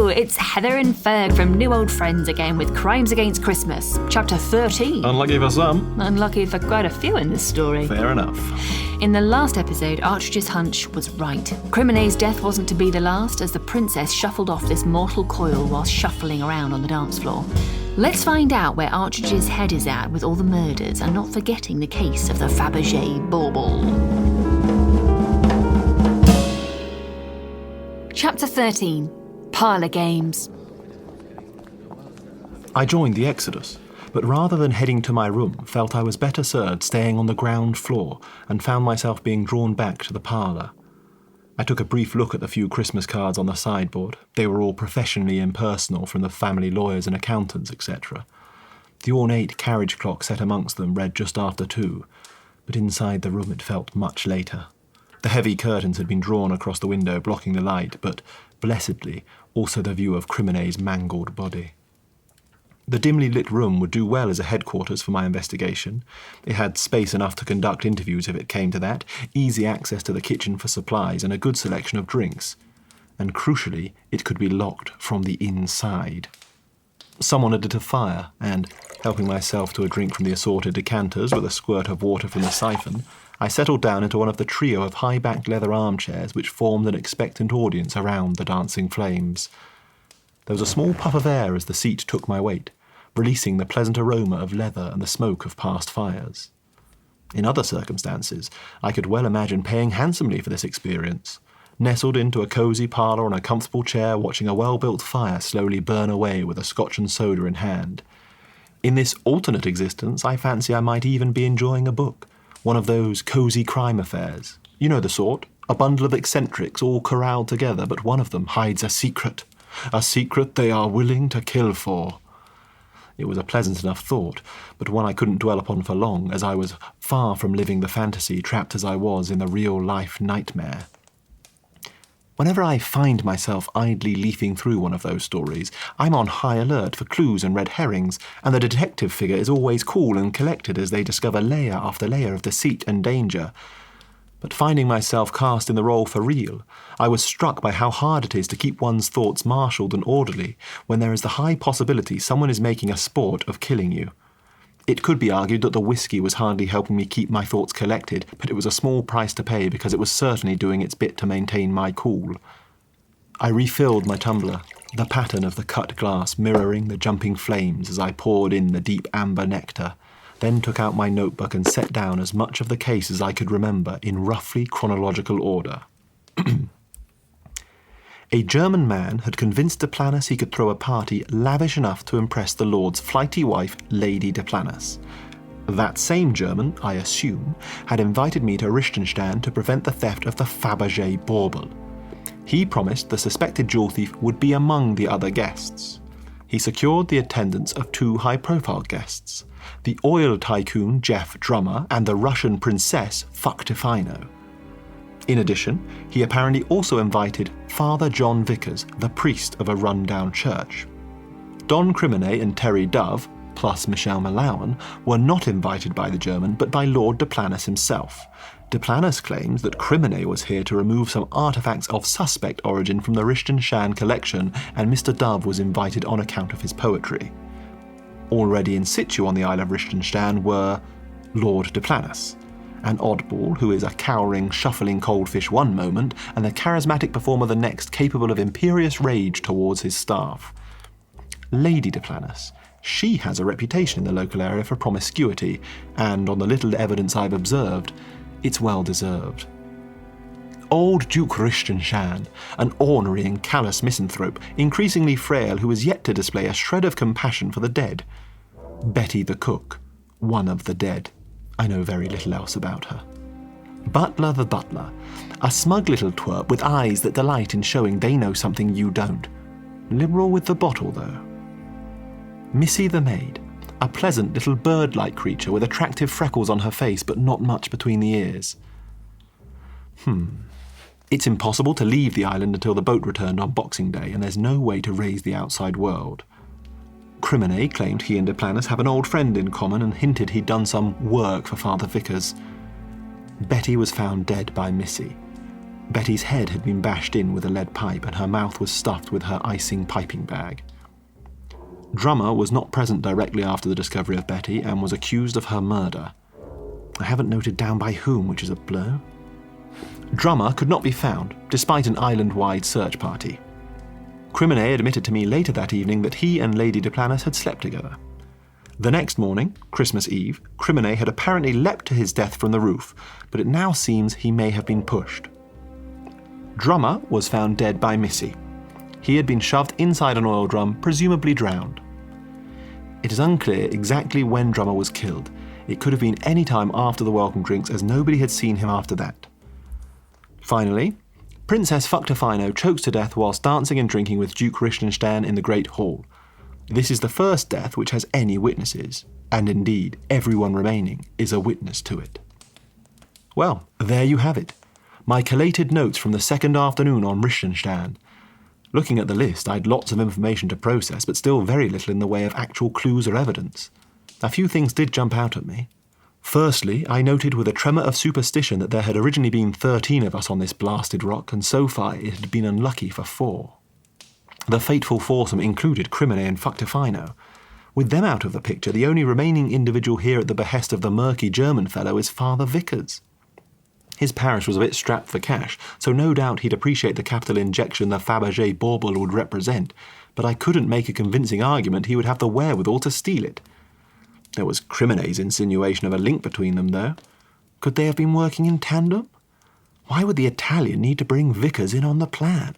it's Heather and Ferg from New Old Friends again with Crimes Against Christmas, Chapter 13. Unlucky for some. Unlucky for quite a few in this story. Fair enough. In the last episode, Artridge's hunch was right. Criminet's death wasn't to be the last, as the princess shuffled off this mortal coil while shuffling around on the dance floor. Let's find out where Artridge's head is at with all the murders, and not forgetting the case of the Fabergé bauble. Chapter 13. Parlour Games. I joined the exodus, but rather than heading to my room, felt I was better served staying on the ground floor and found myself being drawn back to the parlour. I took a brief look at the few Christmas cards on the sideboard. They were all professionally impersonal, from the family lawyers and accountants, etc. The ornate carriage clock set amongst them read just after 2, but inside the room it felt much later. The heavy curtains had been drawn across the window, blocking the light, but, blessedly, also the view of Criminet's mangled body. The dimly lit room would do well as a headquarters for my investigation. It had space enough to conduct interviews if it came to that, easy access to the kitchen for supplies, and a good selection of drinks. And crucially, it could be locked from the inside. Someone had lit a fire, and, helping myself to a drink from the assorted decanters with a squirt of water from the siphon, I settled down into one of the trio of high-backed leather armchairs which formed an expectant audience around the dancing flames. There was a small puff of air as the seat took my weight, releasing the pleasant aroma of leather and the smoke of past fires. In other circumstances, I could well imagine paying handsomely for this experience, nestled into a cosy parlour on a comfortable chair, watching a well-built fire slowly burn away with a scotch and soda in hand. In this alternate existence, I fancy I might even be enjoying a book, one of those cosy crime affairs. You know the sort, a bundle of eccentrics all corralled together, but one of them hides a secret they are willing to kill for. It was a pleasant enough thought, but one I couldn't dwell upon for long, as I was far from living the fantasy, trapped as I was in the real-life nightmare. Whenever I find myself idly leafing through one of those stories, I'm on high alert for clues and red herrings, and the detective figure is always cool and collected as they discover layer after layer of deceit and danger. But finding myself cast in the role for real, I was struck by how hard it is to keep one's thoughts marshalled and orderly when there is the high possibility someone is making a sport of killing you. It could be argued that the whiskey was hardly helping me keep my thoughts collected, but it was a small price to pay because it was certainly doing its bit to maintain my cool. I refilled my tumbler, the pattern of the cut glass mirroring the jumping flames as I poured in the deep amber nectar, then took out my notebook and set down as much of the case as I could remember in roughly chronological order. A German man had convinced de Planus he could throw a party lavish enough to impress the Lord's flighty wife, Lady de Planus. That same German, I assume, had invited me to Richtenstein to prevent the theft of the Fabergé bauble. He promised the suspected jewel thief would be among the other guests. He secured the attendance of 2 high-profile guests, the oil tycoon Jeff Drummer and the Russian princess Fuctifino. In addition, he apparently also invited Father John Vickers, the priest of a run-down church. Don Criminet and Terry Dove, plus Michelle Malawan, were not invited by the German, but by Lord de Planus himself. De Planus claims that Criminet was here to remove some artefacts of suspect origin from the Richtenstein collection, and Mr. Dove was invited on account of his poetry. Already in situ on the Isle of Richtenstein were Lord de Planus, an oddball who is a cowering, shuffling coldfish one moment, and a charismatic performer the next, capable of imperious rage towards his staff. Lady de Planus, she has a reputation in the local area for promiscuity, and on the little evidence I've observed, it's well deserved. Old Duke Richtenstein, an ornery and callous misanthrope, increasingly frail, who is yet to display a shred of compassion for the dead. Betty the cook, one of the dead. I know very little else about her. Butler the butler, a smug little twerp with eyes that delight in showing they know something you don't. Liberal with the bottle, though. Missy the maid, a pleasant little bird-like creature with attractive freckles on her face but not much between the ears. It's impossible to leave the island until the boat returned on Boxing Day, and there's no way to raise the outside world. Criminet claimed he and de Planus have an old friend in common and hinted he'd done some work for Father Vickers. Betty was found dead by Missy. Betty's head had been bashed in with a lead pipe and her mouth was stuffed with her icing piping bag. Drummer was not present directly after the discovery of Betty and was accused of her murder. I haven't noted down by whom, which is a blow. Drummer could not be found, despite an island-wide search party. Crimine admitted to me later that evening that he and Lady Duplantis had slept together. The next morning, Christmas Eve, Crimine had apparently leapt to his death from the roof, but it now seems he may have been pushed. Drummer was found dead by Missy. He had been shoved inside an oil drum, presumably drowned. It is unclear exactly when Drummer was killed. It could have been any time after the welcome drinks, as nobody had seen him after that. Finally, Princess Fuctofino chokes to death whilst dancing and drinking with Duke Richtenstein in the Great Hall. This is the first death which has any witnesses, and indeed everyone remaining is a witness to it. Well, there you have it. My collated notes from the second afternoon on Richtenstein. Looking at the list, I'd lots of information to process, but still very little in the way of actual clues or evidence. A few things did jump out at me. Firstly, I noted with a tremor of superstition that there had originally been 13 of us on this blasted rock, and so far it had been unlucky for 4. The fateful foursome included Crimine and Fuctofino. With them out of the picture, the only remaining individual here at the behest of the murky German fellow is Father Vickers. His parish was a bit strapped for cash, so no doubt he'd appreciate the capital injection the Fabergé bauble would represent, but I couldn't make a convincing argument he would have the wherewithal to steal it. There was Crimine's insinuation of a link between them, though. Could they have been working in tandem? Why would the Italian need to bring Vickers in on the plan?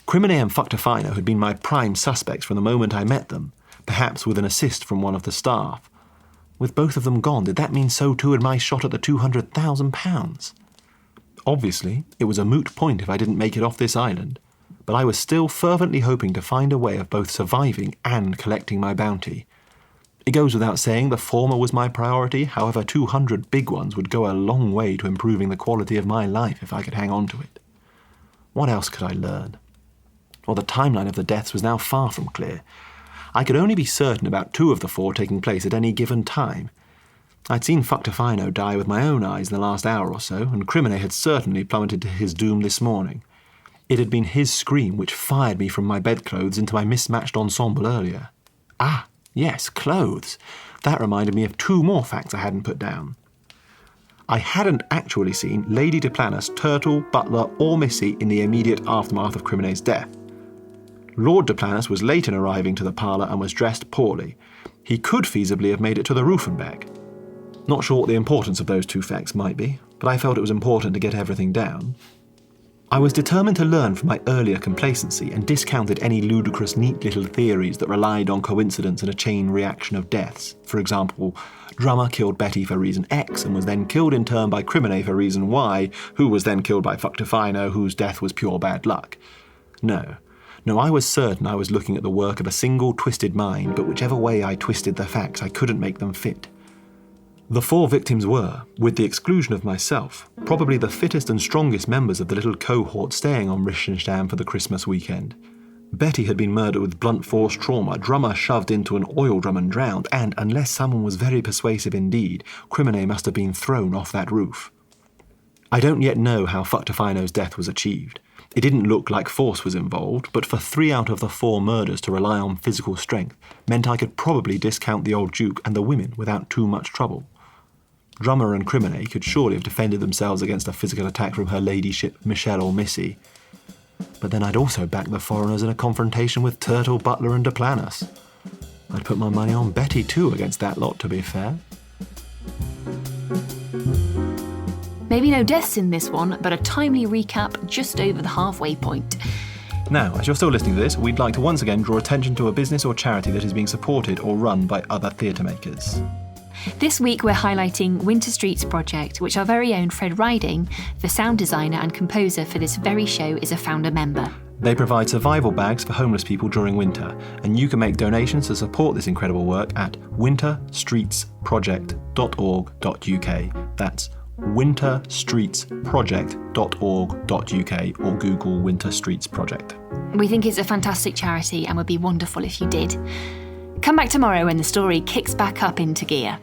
Crimine and Fuctofino had been my prime suspects from the moment I met them, perhaps with an assist from one of the staff. With both of them gone, did that mean so too had my shot at the £200,000? Obviously, it was a moot point if I didn't make it off this island, but I was still fervently hoping to find a way of both surviving and collecting my bounty. It goes without saying the former was my priority, however 200 big ones would go a long way to improving the quality of my life if I could hang on to it. What else could I learn? Well, the timeline of the deaths was now far from clear. I could only be certain about 2 of the 4 taking place at any given time. I'd seen Fuctofino die with my own eyes in the last hour or so, and Crimine had certainly plummeted to his doom this morning. It had been his scream which fired me from my bedclothes into my mismatched ensemble earlier. Ah, yes, clothes. That reminded me of 2 more facts I hadn't put down. I hadn't actually seen Lady Duplantis, Turtle, Butler or Missy in the immediate aftermath of Crimine's death. Lord Duplantis was late in arriving to the parlour and was dressed poorly. He could feasibly have made it to the roof and back. Not sure what the importance of those 2 facts might be, but I felt it was important to get everything down. I was determined to learn from my earlier complacency and discounted any ludicrous neat little theories that relied on coincidence and a chain reaction of deaths. For example, Drummer killed Betty for reason X and was then killed in turn by Crimine for reason Y, who was then killed by Fuctofino, whose death was pure bad luck. No, I was certain I was looking at the work of a single twisted mind, but whichever way I twisted the facts, I couldn't make them fit. The 4 victims were, with the exclusion of myself, probably the fittest and strongest members of the little cohort staying on Richtenstein for the Christmas weekend. Betty had been murdered with blunt force trauma, Drummer shoved into an oil drum and drowned, and, unless someone was very persuasive indeed, Crimine must have been thrown off that roof. I don't yet know how Fuctofino's death was achieved. It didn't look like force was involved, but for 3 out of the 4 murders to rely on physical strength meant I could probably discount the old Duke and the women without too much trouble. Drummer and Crimine could surely have defended themselves against a physical attack from her ladyship Michelle or Missy. But then I'd also back the foreigners in a confrontation with Turtle, Butler and Duplantis. I'd put my money on Betty too against that lot, to be fair. Maybe no deaths in this one, but a timely recap just over the halfway point. Now, as you're still listening to this, we'd like to once again draw attention to a business or charity that is being supported or run by other theatre makers. This week we're highlighting Winter Streets Project, which our very own Fred Riding, the sound designer and composer for this very show, is a founder member. They provide survival bags for homeless people during winter, and you can make donations to support this incredible work at winterstreetsproject.org.uk. That's winterstreetsproject.org.uk or Google Winter Streets Project. We think it's a fantastic charity and would be wonderful if you did. Come back tomorrow when the story kicks back up into gear.